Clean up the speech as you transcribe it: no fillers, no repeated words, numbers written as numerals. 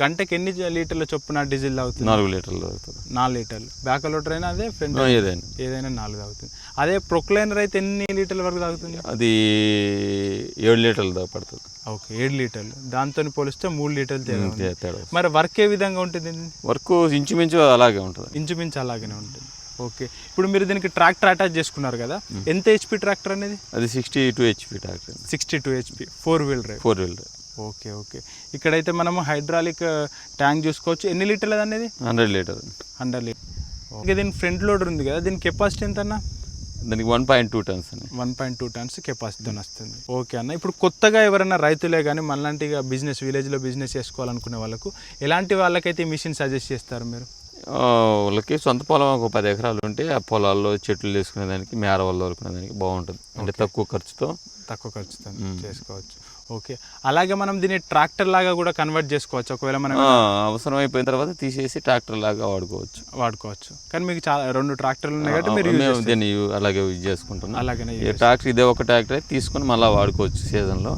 గంటకి ఎన్ని లీటర్ల చొప్పున డీజిల్ తాగుతుంది? 4 లీటర్లు తాగుతుంది. 4 లీటర్లు. బ్యాకలోటర్ అయినా అదే, ఫ్రంట్ ఏదైనా 4 తాగుతుంది. అదే ప్రొక్లైనర్ అయితే ఎన్ని లీటర్ల వరకు తాగుతుంది? అది 7 లీటర్లు దాకా పడుతుంది. ఓకే, 7 లీటర్లు. దాంతో పోలిస్తే 3 లీటర్లు తేడా. మరి వర్క్ ఏ విధంగా ఉంటుంది? వర్క్ ఇంచుమించు అలాగే ఉంటుంది. ఇంచుమించు అలాగే ఉంటుంది. ఓకే, ఇప్పుడు మీరు దీనికి ట్రాక్టర్ అటాచ్ చేసుకున్నారు కదా, ఎంత హెచ్పి ట్రాక్టర్ అనేది? అది 62 HP tractor. 62 HP 4 wheel drive. 4 wheel drive. Okay okay. ఇక్కడైతే మనము హైడ్రాలిక్ ట్యాంక్ చూసుకోవచ్చు. ఎన్ని లీటర్లు అనేది? 100 లీటర్. 100 లీటర్. ఓకే, దీని ఫ్రంట్ లోడర్ ఉంది కదా, దీని కెపాసిటీ ఎంత అన్న? దానికి 1.2 టన్స్ అని. 1.2 టన్స్ కెపాసిటీతో వస్తుంది. ఓకే అన్న, ఇప్పుడు కొత్తగా ఎవరైనా రైతులే కానీ మనలాంటి బిజినెస్, విలేజ్లో బిజినెస్ చేసుకోవాలనుకునే వాళ్ళకు ఎలాంటి వాళ్ళకైతే ఈ మిషన్ సజెస్ట్ చేస్తారు మీరు? వాళ్ళకి సొంత పొలం ఒక 10 ఎకరాలు ఉంటే ఆ పొలాల్లో చెట్లు వేసుకునేదానికి, మేర వల్ల వరకునేదానికి బాగుంటుంది. అంటే తక్కువ ఖర్చుతో చేసుకోవచ్చు. ఓకే, అలాగే మనం దీన్ని ట్రాక్టర్ లాగా కూడా కన్వర్ట్ చేసుకోవచ్చు. ఒకవేళ మనం అవసరం అయిపోయిన తర్వాత తీసేసి ట్రాక్టర్ లాగా వాడుకోవచ్చు. కానీ మీకు చాలా 2 ట్రాక్టర్లు ఉన్నాయి కాబట్టి మీరు దీన్ని అలాగే యూజ్ చేసుకుంటున్నాం. అలాగే ట్రాక్టర్ ఇదే ఒక ట్రాక్టర్ తీసుకొని మళ్ళీ వాడుకోవచ్చు సీజన్లో.